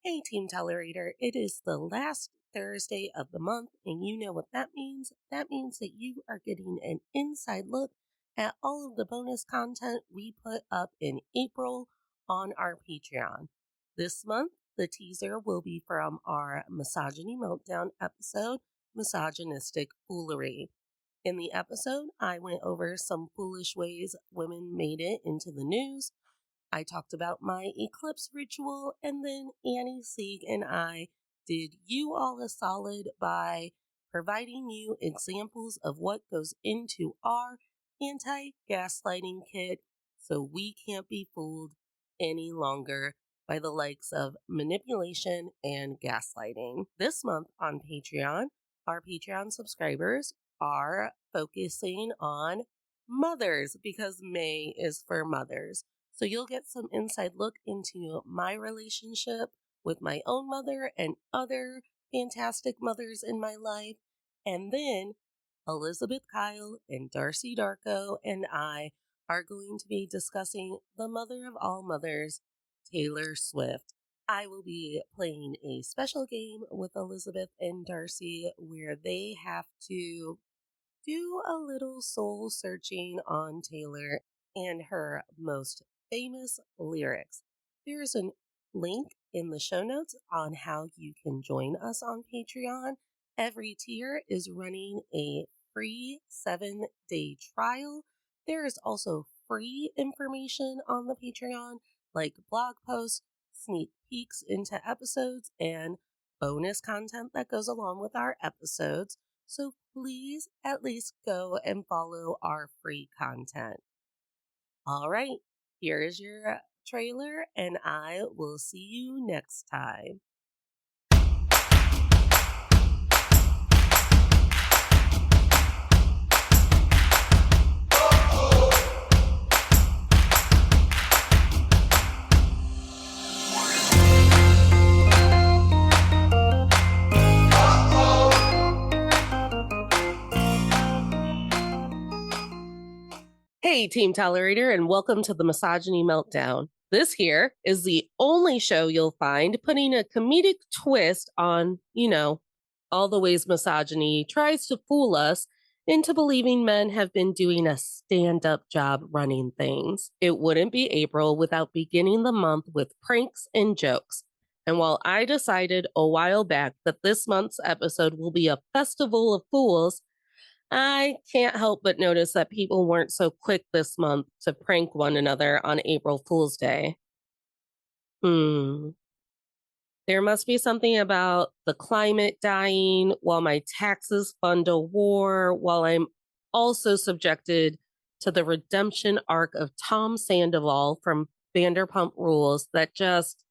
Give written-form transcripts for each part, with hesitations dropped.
Hey, Team Tolerator, it is the last Thursday of the month, and you know what that means. That means that you are getting an inside look at all of the bonus content we put up in April on our Patreon. This month, the teaser will be from our Misogyny Meltdown episode, Misogynistic Foolery. In the episode, I went over some foolish ways women made it into the news. I talked about my eclipse ritual, and then Annie, Sieg, and I did you all a solid by providing you examples of what goes into our anti-gaslighting kit so we can't be fooled any longer by the likes of manipulation and gaslighting. This month on Patreon, our Patreon subscribers are focusing on mothers because May is for mothers. So you'll get some inside look into my relationship with my own mother and other fantastic mothers in my life. And then Elizabeth Kyle and Darcy Darko and I are going to be discussing the mother of all mothers, Taylor Swift. I will be playing a special game with Elizabeth and Darcy where they have to do a little soul searching on Taylor and her most famous lyrics. There's a link in the show notes on how you can join us on Patreon. Every tier is running a free 7-day trial. There is also free information on the Patreon, like blog posts, sneak peeks into episodes, and bonus content that goes along with our episodes. So please at least go and follow our free content. All right, here is your trailer, and I will see you next time. Hey, Team Tolerator, and welcome to the Misogyny Meltdown. This here is the only show you'll find putting a comedic twist on, all the ways misogyny tries to fool us into believing men have been doing a stand-up job running things. It wouldn't be April without beginning the month with pranks and jokes. And while I decided a while back that this month's episode will be a festival of fools, I can't help but notice that people weren't so quick this month to prank one another on April Fool's Day. There must be something about the climate dying while my taxes fund a war, while I'm also subjected to the redemption arc of Tom Sandoval from Vanderpump Rules that just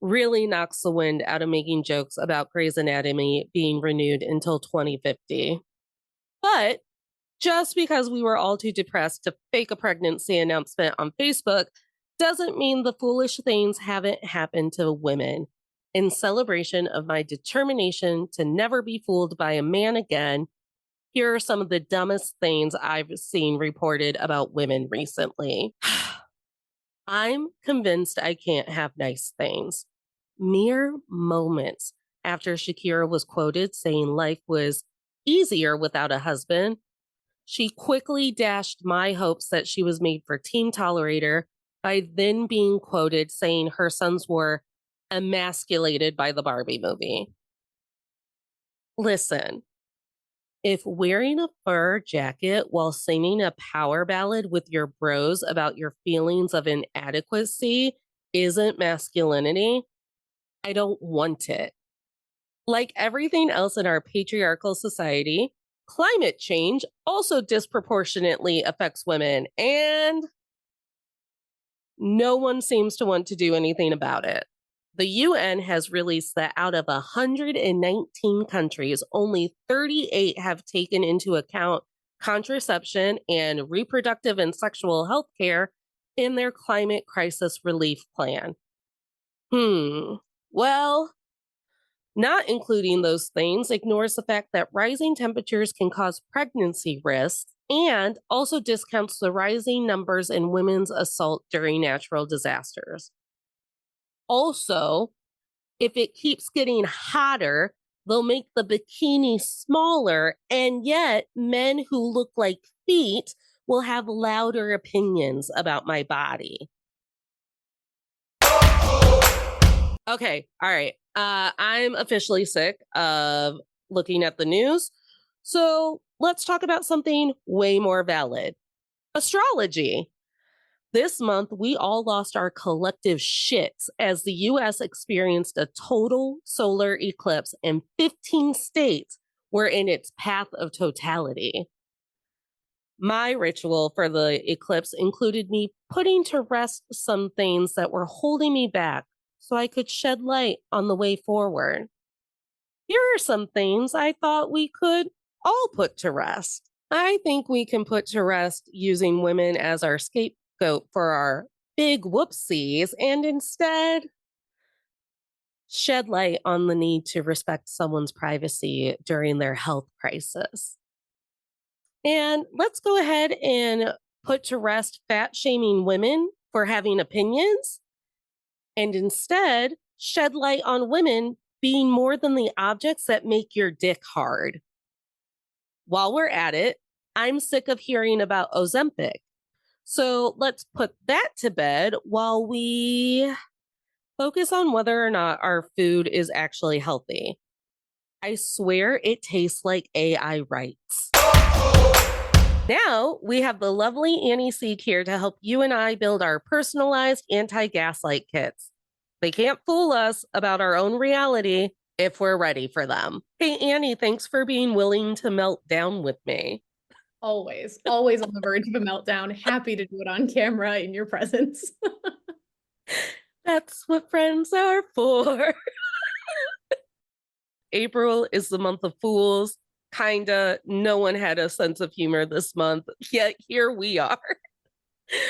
really knocks the wind out of making jokes about Grey's Anatomy being renewed until 2050. But just because we were all too depressed to fake a pregnancy announcement on Facebook doesn't mean the foolish things haven't happened to women. In celebration of my determination to never be fooled by a man again, here are some of the dumbest things I've seen reported about women recently. I'm convinced I can't have nice things. Mere moments after Shakira was quoted saying life was easier without a husband, she quickly dashed my hopes that she was made for Team Tolerator by then being quoted saying her sons were emasculated by the Barbie movie. Listen, if wearing a fur jacket while singing a power ballad with your bros about your feelings of inadequacy isn't masculinity, I don't want it. Like everything else in our patriarchal society, climate change also disproportionately affects women, and no one seems to want to do anything about it. The UN has released that out of 119 countries, only 38 have taken into account contraception and reproductive and sexual health care in their climate crisis relief plan. Well, not including those things ignores the fact that rising temperatures can cause pregnancy risks and also discounts the rising numbers in women's assault during natural disasters. Also, If it keeps getting hotter, they'll make the bikini smaller, and yet men who look like feet will have louder opinions about my body. Okay, all right. I'm officially sick of looking at the news. So let's talk about something way more valid: astrology. This month, we all lost our collective shits as the US experienced a total solar eclipse, and 15 states were in its path of totality. My ritual for the eclipse included me putting to rest some things that were holding me back so I could shed light on the way forward. Here are some things I thought we could all put to rest. I think we can put to rest using women as our scapegoat for our big whoopsies and instead shed light on the need to respect someone's privacy during their health crisis. And let's go ahead and put to rest fat shaming women for having opinions and instead shed light on women being more than the objects that make your dick hard. While we're at it, I'm sick of hearing about Ozempic. So let's put that to bed while we focus on whether or not our food is actually healthy. I swear it tastes like AI writes. Now we have the lovely Annie Sieg here to help you and I build our personalized anti-gaslight kits. They can't fool us about our own reality if we're ready for them. Hey, Annie, thanks for being willing to melt down with me. Always, always on the verge of a meltdown. Happy to do it on camera in your presence. That's what friends are for. April is the month of fools. Kinda, no one had a sense of humor this month, yet here we are.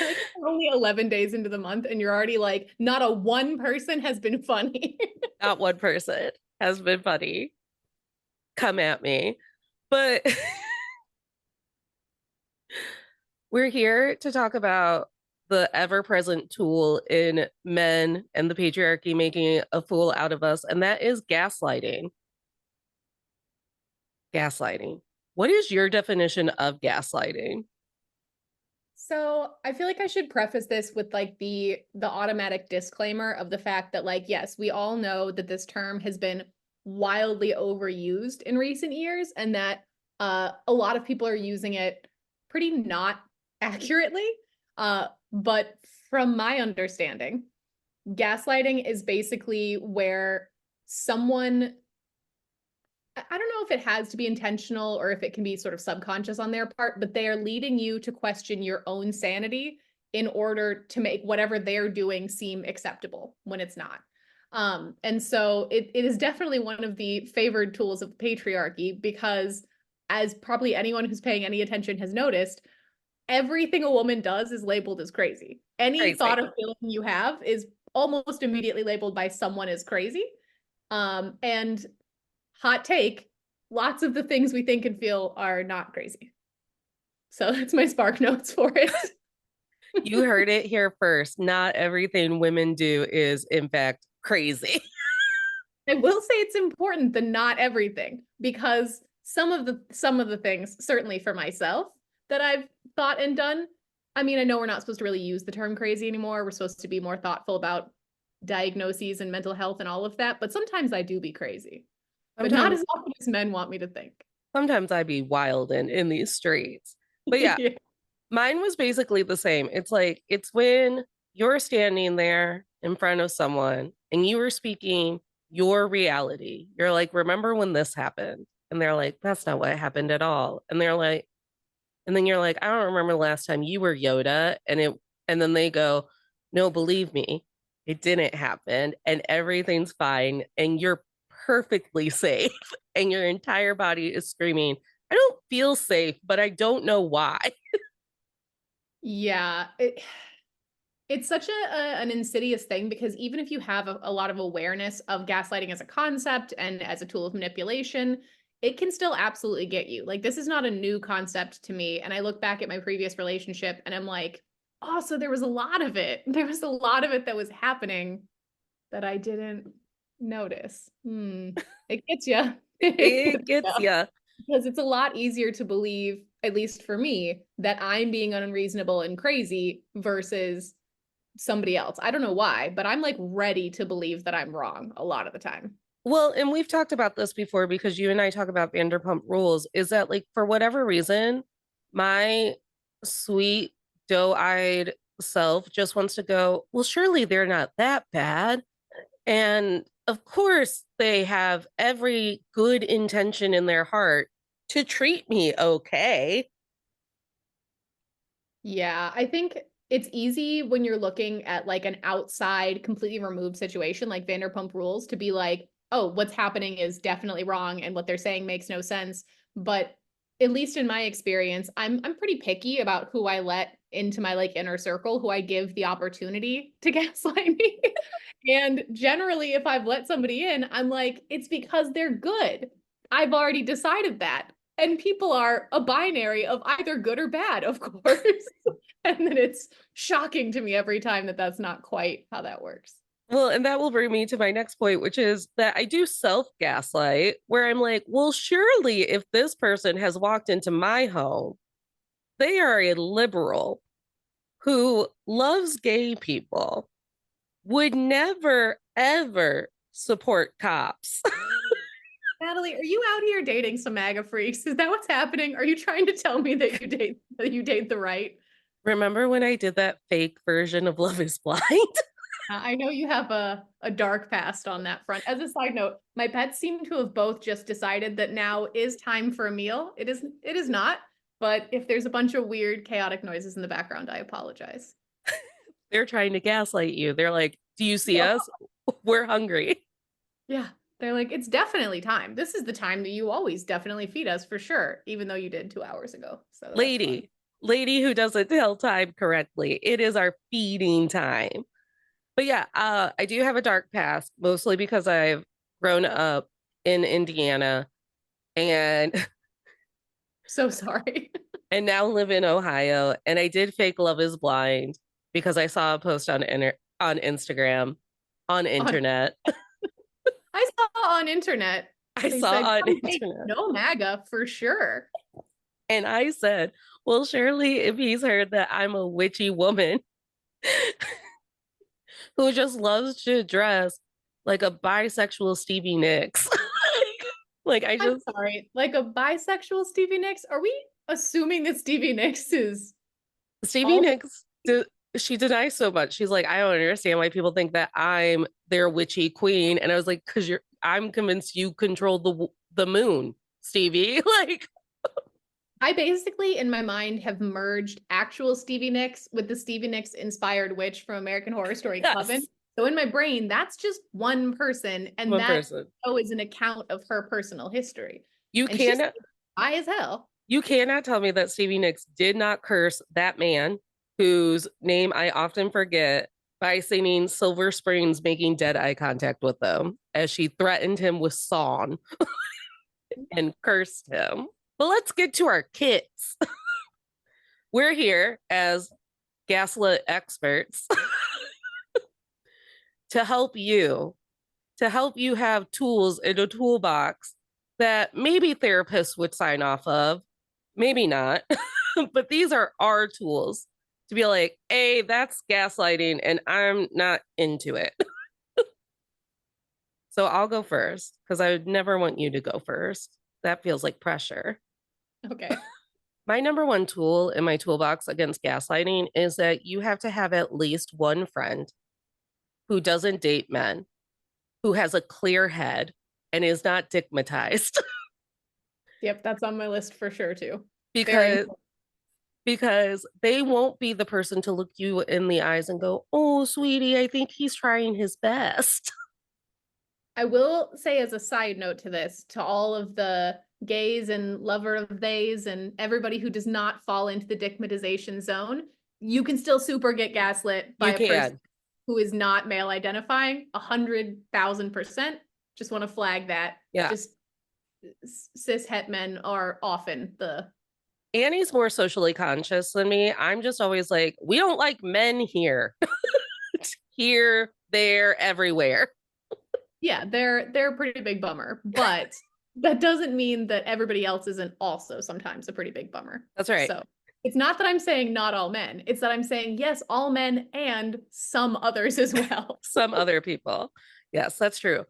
Like we're only 11 days into the month, and you're already like, not a one person has been funny. Not one person has been funny. Come at me. But we're here to talk about the ever present tool in men and the patriarchy making a fool out of us, and that is gaslighting. Gaslighting. What is your definition of gaslighting? So I feel like I should preface this with like the automatic disclaimer of the fact that like, yes, we all know that this term has been wildly overused in recent years, and that a lot of people are using it pretty not accurately. But from my understanding, gaslighting is basically where someone, I don't know if it has to be intentional or if it can be sort of subconscious on their part, but they are leading you to question your own sanity in order to make whatever they're doing seem acceptable when it's not. And so it is definitely one of the favored tools of patriarchy because, as probably anyone who's paying any attention has noticed, everything a woman does is labeled as crazy. Any Crazy. thought or feeling you have is almost immediately labeled by someone as crazy. And hot take, lots of the things we think and feel are not crazy. So that's my spark notes for it. You heard it here first. Not everything women do is, in fact, crazy. I will say it's important the not everything, because some of the things, certainly for myself, that I've thought and done. I mean, I know we're not supposed to really use the term crazy anymore. We're supposed to be more thoughtful about diagnoses and mental health and all of that, but sometimes I do be crazy, but not Sometimes, as often as men want me to think. sometimes I be wild in these streets. But yeah, Yeah. mine was basically the same. It's like, it's when you're standing there in front of someone and you were speaking your reality. You're like, remember when this happened? And they're like, that's not what happened at all. And they're like, and then you're like, I don't remember the last time you were Yoda. And then they go, no, believe me, it didn't happen and everything's fine. And you're perfectly safe. And your entire body is screaming, I don't feel safe, but I don't know why. Yeah, it's such an insidious thing because even if you have a lot of awareness of gaslighting as a concept and as a tool of manipulation, it can still absolutely get you. Like, this is not a new concept to me. And I look back at my previous relationship and I'm like, oh, so there was a lot of it. There was a lot of it that was happening that I didn't Notice. It gets you. It It gets gets ya. you. Because it's a lot easier to believe, at least for me, that I'm being unreasonable and crazy versus somebody else. I don't know why, but I'm like ready to believe that I'm wrong a lot of the time. Well, and we've talked about this before because you and I talk about Vanderpump Rules, is that like for whatever reason, my sweet doe-eyed self just wants to go, well, surely they're not that bad. And of course, they have every good intention in their heart to treat me okay. Yeah, I think it's easy when you're looking at like an outside, completely removed situation like Vanderpump Rules to be like, oh, what's happening is definitely wrong and what they're saying makes no sense. But at least in my experience, I'm pretty picky about who I let into my like inner circle, who I give the opportunity to gaslight me. And generally, if I've let somebody in, I'm like, it's because they're good. I've already decided that. And people are a binary of either good or bad, of course. And then it's shocking to me every time that that's not quite how that works. Well, and that will bring me to my next point, which is that I do self gaslight, where I'm like, well, surely if this person has walked into my home, they are a liberal who loves gay people, would never, ever support cops. Natalie, are you out here dating some MAGA freaks? Is that what's happening? Are you trying to tell me that you date the right? Remember when I did that fake version of Love is Blind? I know you have a dark past on that front. As a side note, my pets seem to have both just decided that now is time for a meal. It is not, but if there's a bunch of weird chaotic noises in the background, I apologize. They're trying to gaslight you. They're like, do you see Yeah. us? We're hungry. Yeah. They're like, it's definitely time. This is the time that you always definitely feed us for sure, even though you did 2 hours ago. So that's fun. Lady who doesn't tell time correctly. It is our feeding time. But yeah, I do have a dark past, mostly because I've grown up in Indiana and So sorry. and now live in Ohio. And I did fake Love is Blind because I saw a post on Instagram, on on internet. I saw on internet, I they saw said, on come take internet. no MAGA for sure. And I said, well, surely if he's heard that I'm a witchy woman who just loves to dress like a bisexual Stevie Nicks. Like I I'm just sorry, like a bisexual Stevie Nicks? Are we assuming that Stevie Nicks is Stevie also Nicks she denies so much. She's like, I don't understand why people think that I'm their witchy queen. And I was like, because I'm convinced you control the moon, Stevie. Like, I basically, in my mind, have merged actual Stevie Nicks with the Stevie Nicks inspired witch from American Horror Story Coven. yes, So in my brain, that's just one person, and one that person. show is an account of her personal history. You And she's cannot high as hell. you cannot tell me that Stevie Nicks did not curse that man whose name I often forget by singing Silver Springs, making dead eye contact with them as she threatened him with Sawn and cursed him. But let's get to our kits. We're here as gaslit experts to help you, to help you have tools in a toolbox that maybe therapists would sign off of, maybe not. But these are our tools to be like, hey, that's gaslighting and I'm not into it. So I'll go first because I would never want you to go first. That feels like pressure. Okay. My number one tool in my toolbox against gaslighting is that you have to have at least one friend who doesn't date men, who has a clear head and is not stigmatized. Yep, that's on my list for sure too. Very because important. because they won't be the person to look you in the eyes and go, "Oh, sweetie, I think he's trying his best." I will say as a side note to this, to all of the gays and lover of theys and everybody who does not fall into the stigmatization zone, you can still super get gaslit by You a person can. who is not male identifying 100,000%. Just want to flag that. Yeah. Just cis het men are often the Annie's more socially conscious than me. I'm just always like, we don't like men here. Here, there, everywhere. Yeah, they're a pretty big bummer, but that doesn't mean that everybody else isn't also sometimes a pretty big bummer. That's right. So it's not that I'm saying not all men. It's that I'm saying yes, all men and some others as well. Some other people. Yes, that's true.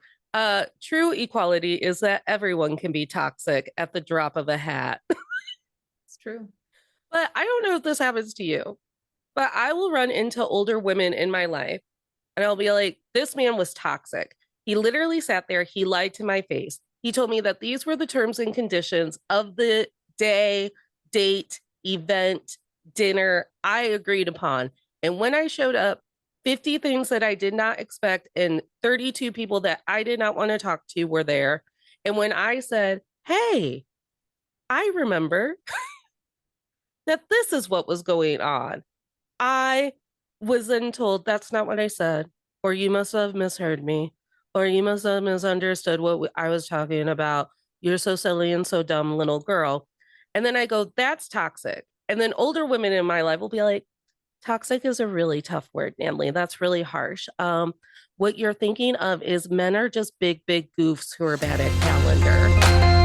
True equality is that everyone can be toxic at the drop of a hat. It's true. But I don't know if this happens to you, but I will run into older women in my life and I'll be like, this man was toxic. He literally sat there, he lied to my face. He told me that these were the terms and conditions of the day, date, event, dinner I agreed upon. And when I showed up, 50 things that I did not expect and 32 people that I did not want to talk to were there. And when I said, hey, I remember that this is what was going on, I was then told that's not what I said, or you must have misheard me, or you must have misunderstood what I was talking about. You're so silly and so dumb, little girl. And then I go, that's toxic. And then older women in my life will be like, toxic is a really tough word, Natalie. That's really harsh. What you're thinking of is men are just big, big goofs who are bad at calendar.